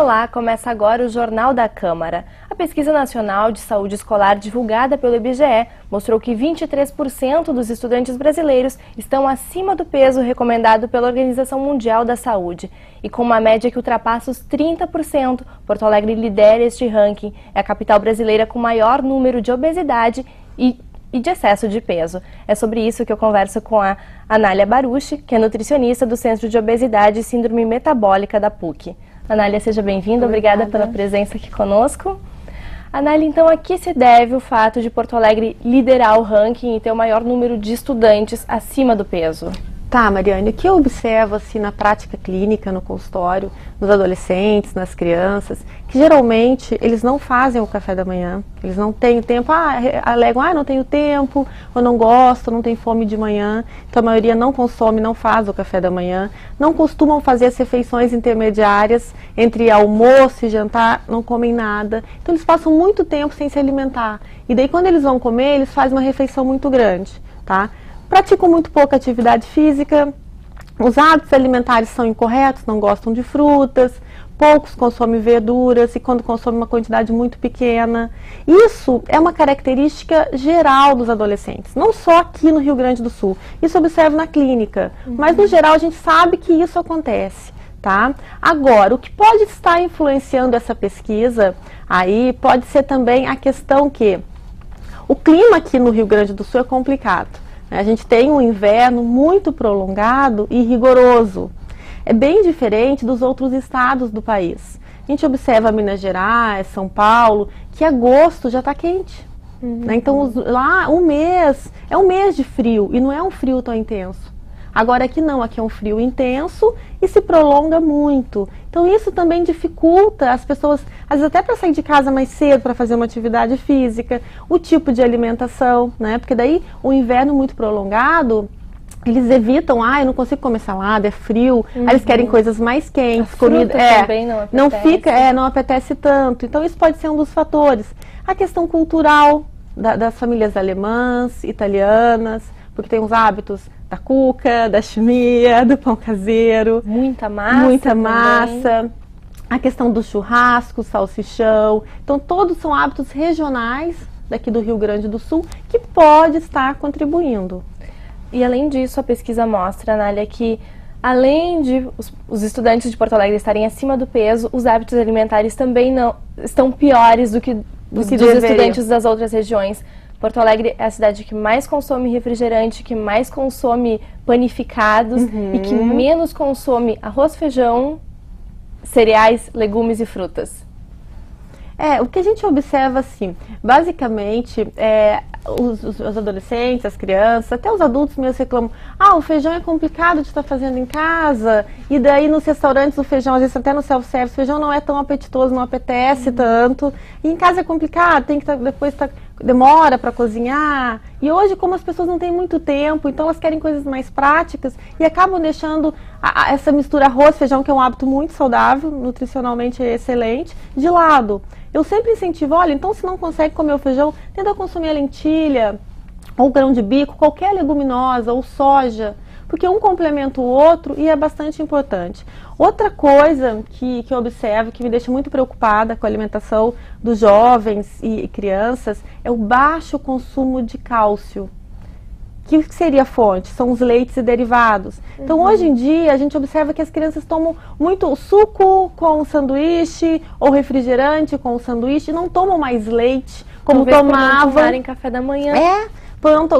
Olá, começa agora o Jornal da Câmara. A Pesquisa Nacional de Saúde Escolar divulgada pelo IBGE mostrou que 23% dos estudantes brasileiros estão acima do peso recomendado pela Organização Mundial da Saúde. E com uma média que ultrapassa os 30%, Porto Alegre lidera este ranking. É a capital brasileira com maior número de obesidade e de excesso de peso. É sobre isso que eu converso com a Anália Baruchi, que é nutricionista do Centro de Obesidade e Síndrome Metabólica da PUC. Anália, seja bem-vinda. Obrigada pela presença aqui conosco. Anália, então, a que se deve o fato de Porto Alegre liderar o ranking e ter o maior número de estudantes acima do peso? Tá, Mariane, o que eu observo assim, na prática clínica, no consultório, nos adolescentes, nas crianças, que geralmente eles não fazem o café da manhã, eles não têm tempo, alegam, não tenho tempo, ou não gosto, não tenho fome de manhã, então a maioria não consome, não faz o café da manhã, não costumam fazer as refeições intermediárias entre almoço e jantar, não comem nada, então eles passam muito tempo sem se alimentar, e daí quando eles vão comer, eles fazem uma refeição muito grande, tá? Praticam muito pouca atividade física, os hábitos alimentares são incorretos, não gostam de frutas, poucos consomem verduras e quando consomem uma quantidade muito pequena. Isso é uma característica geral dos adolescentes, não só aqui no Rio Grande do Sul. Isso observa na clínica, mas no geral a gente sabe que isso acontece. Tá? Agora, o que pode estar influenciando essa pesquisa aí pode ser também a questão que o clima aqui no Rio Grande do Sul é complicado. A gente tem um inverno muito prolongado e rigoroso. É bem diferente dos outros estados do país. A gente observa Minas Gerais, São Paulo, que agosto já está quente. Né? Então, lá é um mês de frio e não é um frio tão intenso. Agora aqui não, aqui é um frio intenso e se prolonga muito. Então isso também dificulta as pessoas, às vezes até para sair de casa mais cedo, para fazer uma atividade física, o tipo de alimentação, né? Porque daí o inverno muito prolongado, eles evitam, eu não consigo comer salada, é frio, aí eles querem coisas mais quentes, comida também não apetece. Não apetece tanto. Então isso pode ser um dos fatores. A questão cultural das famílias alemãs, italianas, porque tem os hábitos da cuca, da chimia, do pão caseiro. Muita massa. Muita massa. A questão do churrasco, salsichão. Então, todos são hábitos regionais daqui do Rio Grande do Sul que pode estar contribuindo. E além disso, a pesquisa mostra, Anália, que além de os estudantes de Porto Alegre estarem acima do peso, os hábitos alimentares também não estão piores do que dos estudantes das outras regiões. Porto Alegre é a cidade que mais consome refrigerante, que mais consome panificados e que menos consome arroz, feijão, cereais, legumes e frutas. O que a gente observa assim, basicamente, os adolescentes, as crianças, até os adultos mesmo reclamam, o feijão é complicado de estar fazendo em casa, e daí nos restaurantes o feijão, às vezes até no self-service, o feijão não é tão apetitoso, não apetece tanto, e em casa é complicado, tem que demora para cozinhar, e hoje como as pessoas não têm muito tempo, então elas querem coisas mais práticas, e acabam deixando essa mistura arroz, feijão, que é um hábito muito saudável, nutricionalmente excelente, de lado. Eu sempre incentivo, então se não consegue comer o feijão, tenta consumir a lentilha, ou grão de bico, qualquer leguminosa, ou soja, porque um complementa o outro e é bastante importante. Outra coisa que eu observo, que me deixa muito preocupada com a alimentação dos jovens e crianças, é o baixo consumo de cálcio. Que seria a fonte? São os leites e derivados. Então, hoje em dia, a gente observa que as crianças tomam muito suco com sanduíche ou refrigerante com sanduíche, não tomam mais leite como tomavam. Por não em café da manhã.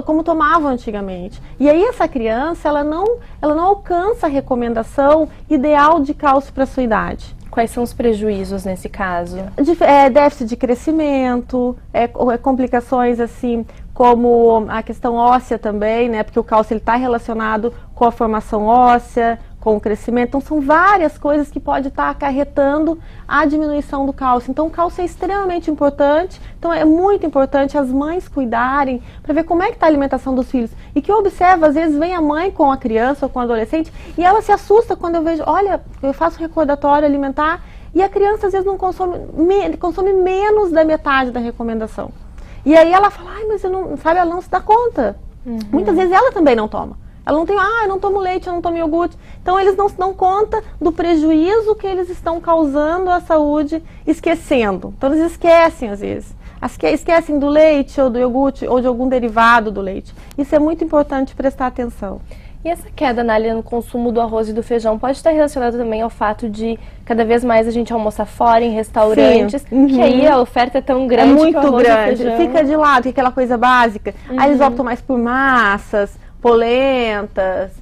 Como tomavam antigamente. E aí essa criança, ela não alcança a recomendação ideal de cálcio para a sua idade. Quais são os prejuízos nesse caso? Déficit de crescimento, complicações assim como a questão óssea também, né? Porque o cálcio está relacionado com a formação óssea, com o crescimento. Então são várias coisas que pode estar acarretando a diminuição do cálcio. Então o cálcio é extremamente importante. Então é muito importante as mães cuidarem para ver como é que está a alimentação dos filhos. E que eu observo, às vezes vem a mãe com a criança ou com o adolescente e ela se assusta quando eu vejo, olha, eu faço recordatório alimentar e a criança às vezes não consome menos da metade da recomendação. E aí ela fala, mas eu não, ela não se dá conta. Muitas vezes ela também não toma. Ela não tem, eu não tomo leite, eu não tomo iogurte. Então eles não se dão conta do prejuízo que eles estão causando à saúde, esquecendo. Então eles esquecem às vezes. Esquecem do leite ou do iogurte ou de algum derivado do leite. Isso é muito importante prestar atenção. E essa queda, Nália, no consumo do arroz e do feijão pode estar relacionada também ao fato de cada vez mais a gente almoçar fora, em restaurantes, que aí a oferta é tão grande. É muito que o arroz grande, e feijão... fica de lado, que é aquela coisa básica. Aí eles optam mais por massas, polentas,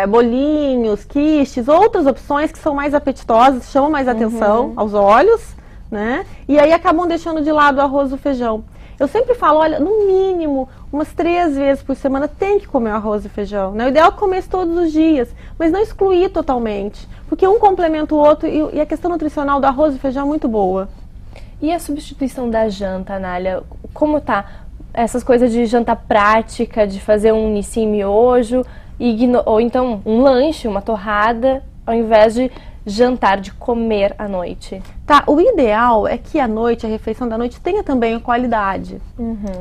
bolinhos, quiches, outras opções que são mais apetitosas, chamam mais atenção aos olhos, né? E aí acabam deixando de lado o arroz e o feijão. Eu sempre falo, olha, no mínimo, umas 3 vezes por semana tem que comer arroz e feijão, né? O ideal é comer isso todos os dias, mas não excluir totalmente, porque um complementa o outro e a questão nutricional do arroz e feijão é muito boa. E a substituição da janta, Nália, como tá? Essas coisas de janta prática, de fazer um nissim miojo, ou então um lanche, uma torrada, ao invés de jantar, de comer à noite. Tá, o ideal é que à noite, a refeição da noite tenha também qualidade.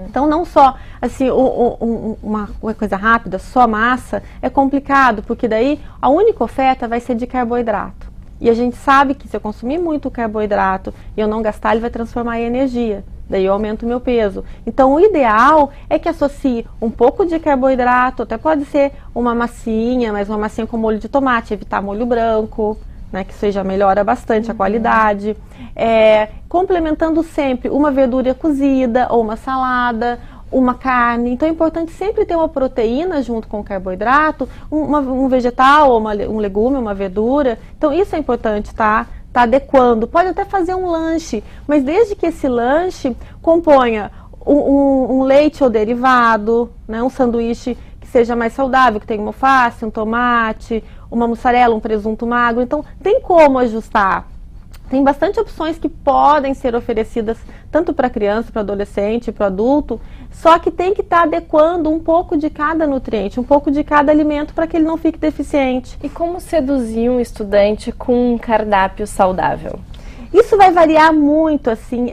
Então não só assim, uma coisa rápida, só massa, é complicado, porque daí a única oferta vai ser de carboidrato. E a gente sabe que se eu consumir muito carboidrato e eu não gastar, ele vai transformar em energia. Daí eu aumento o meu peso. Então o ideal é que associe um pouco de carboidrato, até pode ser uma massinha, mas uma massinha com molho de tomate, evitar molho branco, né, que isso aí já melhora bastante a qualidade. Complementando sempre uma verdura cozida ou uma salada, uma carne. Então é importante sempre ter uma proteína junto com o carboidrato, um vegetal, ou um legume, uma verdura. Então isso é importante, tá adequando. Pode até fazer um lanche, mas desde que esse lanche componha um leite ou derivado, né, um sanduíche que seja mais saudável, que tenha uma alface, um tomate, uma mussarela, um presunto magro. Então tem como ajustar. Tem bastante opções que podem ser oferecidas tanto para criança, para adolescente, para adulto, só que tem que estar adequando um pouco de cada nutriente, um pouco de cada alimento para que ele não fique deficiente. E como seduzir um estudante com um cardápio saudável? Isso vai variar muito, assim,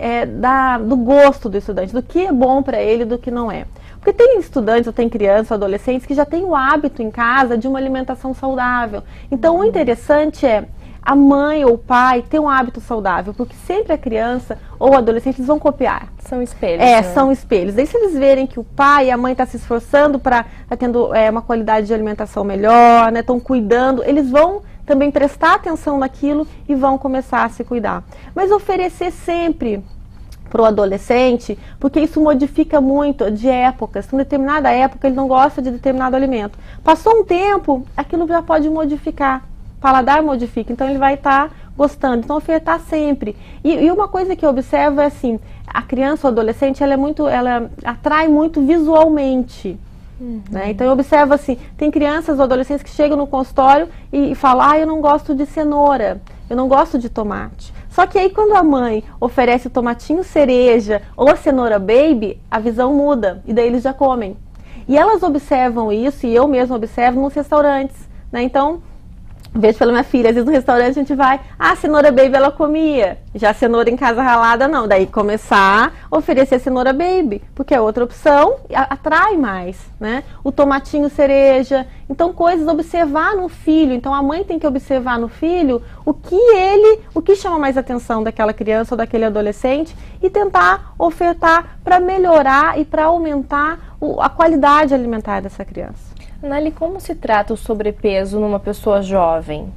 do gosto do estudante, do que é bom para ele e do que não é. Porque tem estudantes, ou tem crianças, ou adolescentes que já têm o hábito em casa de uma alimentação saudável. Então o interessante é a mãe ou o pai ter um hábito saudável, porque sempre a criança ou o adolescente eles vão copiar. São espelhos. Né? São espelhos. Daí se eles verem que o pai e a mãe estão se esforçando para tendo uma qualidade de alimentação melhor, né, estão cuidando, eles vão também prestar atenção naquilo e vão começar a se cuidar. Mas oferecer sempre para o adolescente, porque isso modifica muito de épocas. Em determinada época ele não gosta de determinado alimento. Passou um tempo, aquilo já pode modificar. Paladar modifica, então ele vai estar gostando. Então ofertar sempre. E uma coisa que eu observo é assim, a criança ou adolescente, ela atrai muito visualmente. Né? Então eu observo assim, tem crianças ou adolescentes que chegam no consultório e falam, eu não gosto de cenoura, eu não gosto de tomate. Só que aí quando a mãe oferece o tomatinho cereja ou a cenoura baby, a visão muda e daí eles já comem. E elas observam isso, e eu mesma observo nos restaurantes, né? Então vejo pela minha filha, às vezes no restaurante a gente vai, a cenoura baby ela comia, já a cenoura em casa ralada não, daí começar a oferecer a cenoura baby, porque é outra opção, atrai mais, né? O tomatinho cereja, então coisas observar no filho, então a mãe tem que observar no filho o que chama mais atenção daquela criança ou daquele adolescente e tentar ofertar para melhorar e para aumentar a qualidade alimentar dessa criança. Nália, como se trata o sobrepeso numa pessoa jovem?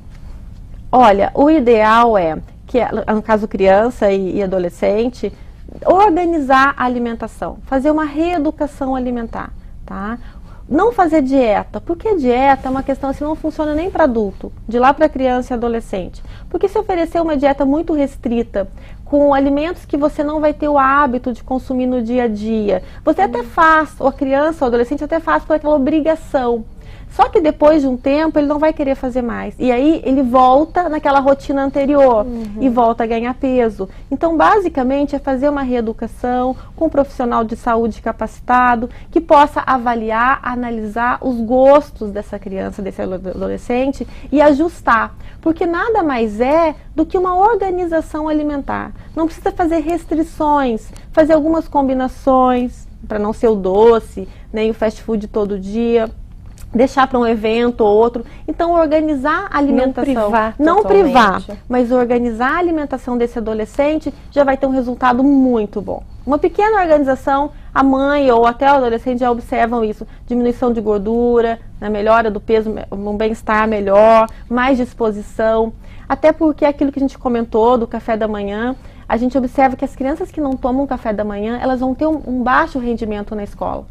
Olha, o ideal é que, no caso criança e adolescente, organizar a alimentação, fazer uma reeducação alimentar, tá? Não fazer dieta, porque dieta é uma questão assim, não funciona nem para adulto, de lá para criança e adolescente. Porque se oferecer uma dieta muito restrita, com alimentos que você não vai ter o hábito de consumir no dia a dia, você até faz, ou a criança ou adolescente até faz por aquela obrigação. Só que depois de um tempo ele não vai querer fazer mais. E aí ele volta naquela rotina anterior e volta a ganhar peso. Então basicamente é fazer uma reeducação com um profissional de saúde capacitado que possa avaliar, analisar os gostos dessa criança, desse adolescente e ajustar. Porque nada mais é do que uma organização alimentar. Não precisa fazer restrições, fazer algumas combinações para não ser o doce, nem o fast food todo dia. deixar para um evento ou outro. Então, organizar a alimentação. Não privar, mas organizar a alimentação desse adolescente já vai ter um resultado muito bom. Uma pequena organização, a mãe ou até o adolescente já observam isso. Diminuição de gordura, né, melhora do peso, um bem-estar melhor, mais disposição. Até porque aquilo que a gente comentou do café da manhã, a gente observa que as crianças que não tomam café da manhã, elas vão ter um baixo rendimento na escola.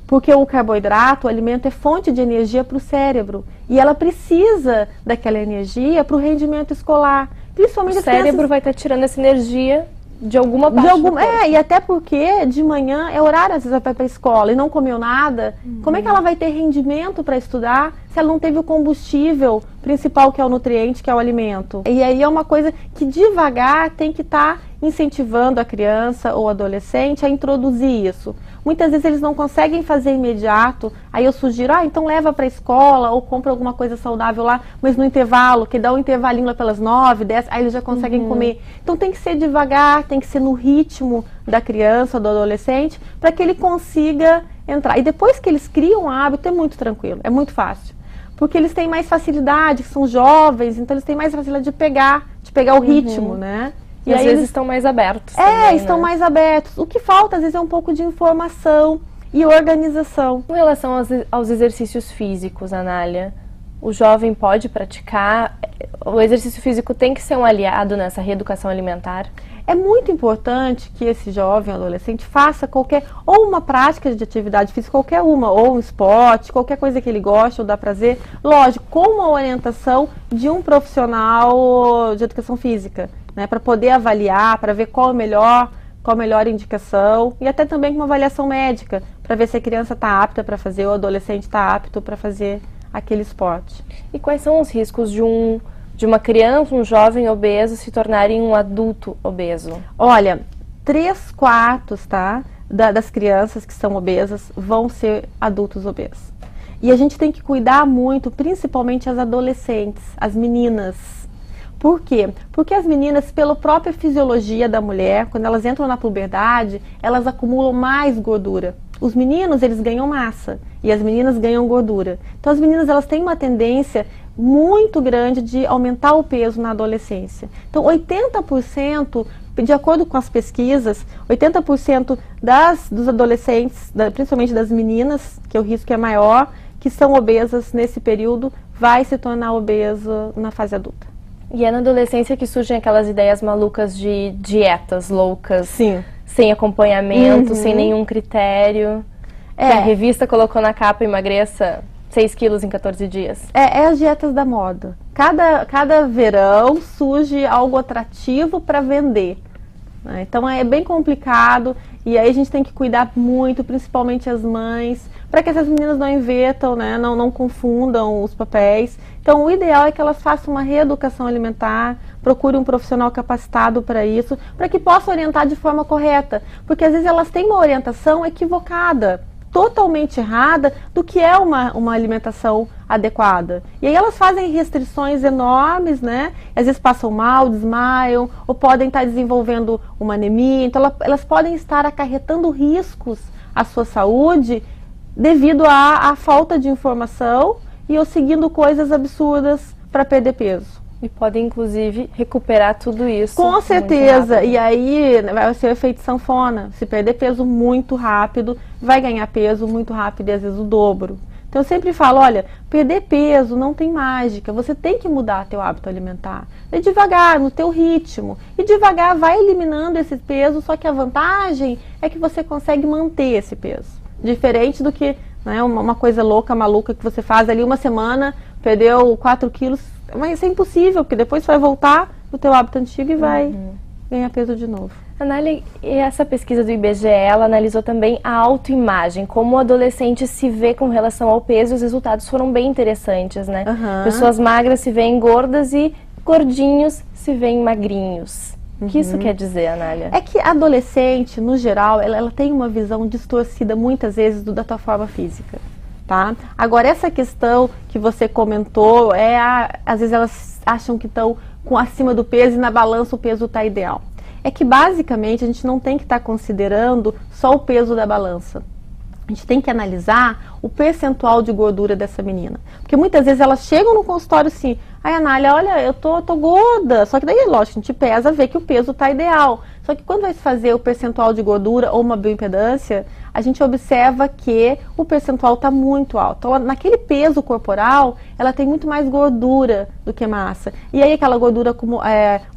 Porque o carboidrato, o alimento, é fonte de energia para o cérebro. E ela precisa daquela energia para o rendimento escolar. Principalmente o cérebro vai estar tirando essa energia de alguma parte do corpo. E até porque de manhã é horário, às vezes ela vai para a escola e não comeu nada. Como é que ela vai ter rendimento para estudar se ela não teve o combustível principal, que é o nutriente, que é o alimento? E aí é uma coisa que devagar tem que estar incentivando a criança ou adolescente a introduzir isso. Muitas vezes eles não conseguem fazer imediato, aí eu sugiro, então leva para a escola ou compra alguma coisa saudável lá, mas no intervalo, que dá um intervalinho lá pelas 9, 10, aí eles já conseguem comer. Então tem que ser devagar, tem que ser no ritmo da criança, do adolescente, para que ele consiga entrar. E depois que eles criam o hábito, é muito tranquilo, é muito fácil. Porque eles têm mais facilidade, são jovens, então eles têm mais facilidade de pegar o ritmo, né? E às vezes eles estão mais abertos também, estão mais abertos. O que falta, às vezes, é um pouco de informação e organização. Com relação aos exercícios físicos, Anália, o jovem pode praticar? O exercício físico tem que ser um aliado nessa reeducação alimentar? É muito importante que esse jovem, adolescente, faça ou uma prática de atividade física, qualquer uma, ou um esporte, qualquer coisa que ele goste ou dá prazer, lógico, com uma orientação de um profissional de educação física, né, para poder avaliar, para ver qual a melhor indicação, e até também com uma avaliação médica, para ver se a criança está apta para fazer, ou o adolescente está apto para fazer aquele esporte. E quais são os riscos de uma criança, um jovem obeso se tornarem um adulto obeso? Olha, 3/4, das crianças que são obesas vão ser adultos obesos. E a gente tem que cuidar muito, principalmente as adolescentes, as meninas. Por quê? Porque as meninas, pela própria fisiologia da mulher, quando elas entram na puberdade, elas acumulam mais gordura. Os meninos, eles ganham massa e as meninas ganham gordura. Então as meninas, elas têm uma tendência muito grande de aumentar o peso na adolescência. Então 80%, de acordo com as pesquisas, 80% dos adolescentes, principalmente das meninas, que o risco é maior, que são obesas nesse período, vai se tornar obesa na fase adulta. E é na adolescência que surgem aquelas ideias malucas de dietas loucas, sim, sem acompanhamento, sem nenhum critério. Que a revista colocou na capa: emagreça 6 quilos em 14 dias. É as dietas da moda. Cada verão surge algo atrativo para vender. Né? Então é bem complicado e aí a gente tem que cuidar muito, principalmente as mães, para que essas meninas não invertam, né? não confundam os papéis. Então o ideal é que elas façam uma reeducação alimentar, procure um profissional capacitado para isso, para que possa orientar de forma correta. Porque às vezes elas têm uma orientação equivocada, totalmente errada do que é uma alimentação adequada. E aí elas fazem restrições enormes, né? Às vezes passam mal, desmaiam, ou podem estar desenvolvendo uma anemia. Então elas podem estar acarretando riscos à sua saúde devido à falta de informação e ou seguindo coisas absurdas para perder peso. E podem, inclusive, recuperar tudo isso. Com certeza. E aí vai ser o efeito sanfona. Se perder peso muito rápido, vai ganhar peso muito rápido e às vezes o dobro. Então eu sempre falo, olha, perder peso não tem mágica. Você tem que mudar teu hábito alimentar. É devagar, no teu ritmo. E devagar vai eliminando esse peso, só que a vantagem é que você consegue manter esse peso. Diferente do que, né, uma coisa louca, maluca que você faz ali uma semana, perdeu 4 quilos, mas isso é impossível, porque depois você vai voltar no teu hábito antigo e vai ganhar peso de novo. Anália, e essa pesquisa do IBGE, ela analisou também a autoimagem, como o adolescente se vê com relação ao peso, e os resultados foram bem interessantes, né? Pessoas magras se veem gordas e gordinhos se veem magrinhos. O que isso quer dizer, Anália? É que a adolescente, no geral, ela tem uma visão distorcida muitas vezes da tua forma física. Tá? Agora, essa questão que você comentou, às vezes elas acham que estão acima do peso e na balança o peso está ideal. É que basicamente a gente não tem que estar considerando só o peso da balança. a gente tem que analisar o percentual de gordura dessa menina. Porque muitas vezes elas chegam no consultório assim, ai, Anália, olha, eu tô gorda. Só que daí, lógico, a gente pesa, vê que o peso está ideal. Só que quando vai se fazer o percentual de gordura ou uma bioimpedância, a gente observa que o percentual está muito alto. Então, naquele peso corporal, ela tem muito mais gordura do que massa. E aí aquela gordura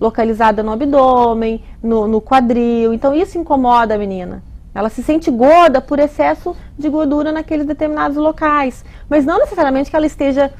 localizada no abdômen, no quadril. Então, isso incomoda a menina. Ela se sente gorda por excesso de gordura naqueles determinados locais. Mas não necessariamente que ela esteja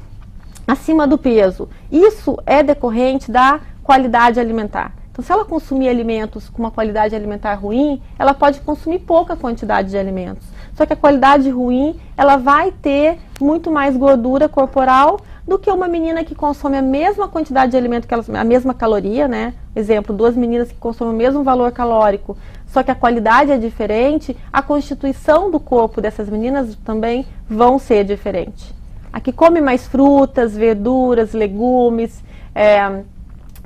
acima do peso. Isso é decorrente da qualidade alimentar. Então, se ela consumir alimentos com uma qualidade alimentar ruim, ela pode consumir pouca quantidade de alimentos. Só que a qualidade ruim, ela vai ter muito mais gordura corporal do que uma menina que consome a mesma quantidade de alimento, a mesma caloria, né? Exemplo, 2 meninas que consomem o mesmo valor calórico, só que a qualidade é diferente, a constituição do corpo dessas meninas também vão ser diferente. A que come mais frutas, verduras, legumes,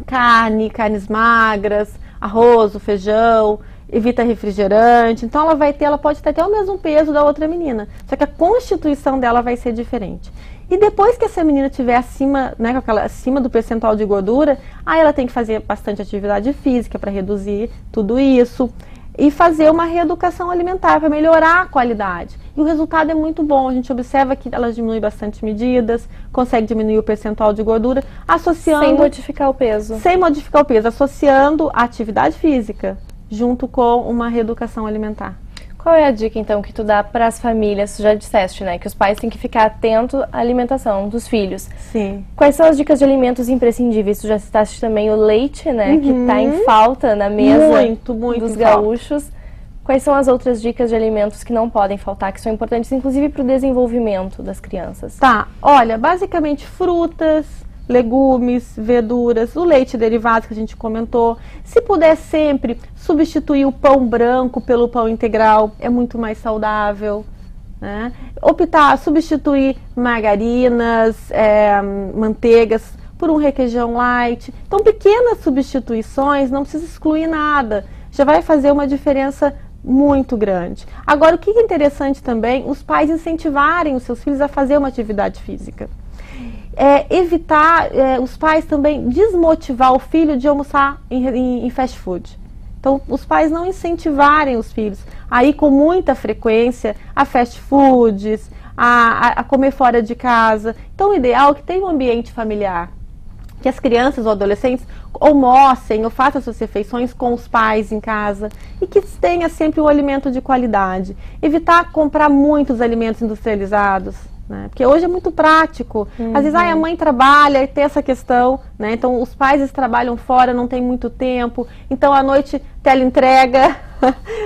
carnes magras, arroz, feijão, evita refrigerante. Então ela pode ter até o mesmo peso da outra menina, só que a constituição dela vai ser diferente. E depois que essa menina estiver acima, né, acima do percentual de gordura, aí ela tem que fazer bastante atividade física para reduzir tudo isso e fazer uma reeducação alimentar para melhorar a qualidade. E o resultado é muito bom. A gente observa que ela diminui bastante medidas, consegue diminuir o percentual de gordura, associando... Sem modificar o peso. Sem modificar o peso, associando a atividade física junto com uma reeducação alimentar. Qual é a dica, então, que tu dá para as famílias? Tu já disseste, né, que os pais têm que ficar atentos à alimentação dos filhos. Sim. Quais são as dicas de alimentos imprescindíveis? Tu já citaste também o leite, né, que está em falta na mesa dos gaúchos. Quais são as outras dicas de alimentos que não podem faltar, que são importantes, inclusive, para o desenvolvimento das crianças? Tá, olha, basicamente frutas, legumes, verduras, o leite derivado que a gente comentou. Se puder sempre substituir o pão branco pelo pão integral, é muito mais saudável, né? Substituir margarinas, manteigas por um requeijão light. Então, pequenas substituições, não precisa excluir nada, já vai fazer uma diferença muito grande. Agora, o que é interessante também, os pais incentivarem os seus filhos a fazer uma atividade física. Evitar os pais também desmotivar o filho de almoçar em fast food. Então, os pais não incentivarem os filhos a ir com muita frequência a fast foods, a comer fora de casa. Então, o ideal é que tenha um ambiente familiar, que as crianças ou adolescentes almocem ou façam suas refeições com os pais em casa e que tenha sempre um alimento de qualidade. Evitar comprar muitos alimentos industrializados, né? Porque hoje é muito prático. Às vezes a mãe trabalha e tem essa questão, né? Então os pais eles trabalham fora, não tem muito tempo. Então à noite teleentrega,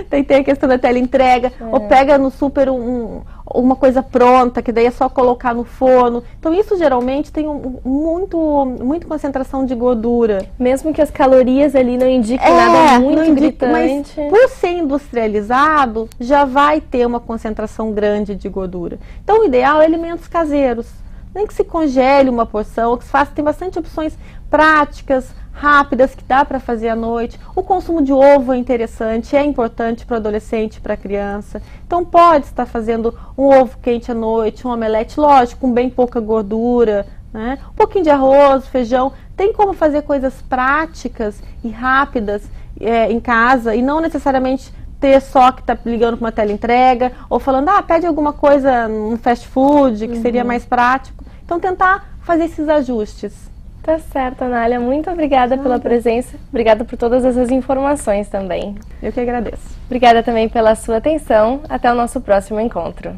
tem a questão da teleentrega, ou pega no super uma coisa pronta, que daí é só colocar no forno. Então isso geralmente tem muita concentração de gordura. Mesmo que as calorias ali não indiquem nada muito gritante. Mas por ser industrializado, já vai ter uma concentração grande de gordura. Então o ideal é alimentos caseiros. Nem que se congele uma porção, ou que se faça, tem bastante opções práticas, rápidas, que dá para fazer à noite. O consumo de ovo é interessante, é importante para o adolescente e para a criança. Então pode estar fazendo um ovo quente à noite, um omelete, lógico, com bem pouca gordura, né? Um pouquinho de arroz, feijão. Tem como fazer coisas práticas e rápidas em casa e não necessariamente ter só que tá ligando para uma teleentrega ou falando, pede alguma coisa no fast food, que seria mais prático. Então tentar fazer esses ajustes. Tá certo, Anália. Muito obrigada pela presença. Obrigada por todas essas informações também. Eu que agradeço. Obrigada também pela sua atenção. Até o nosso próximo encontro.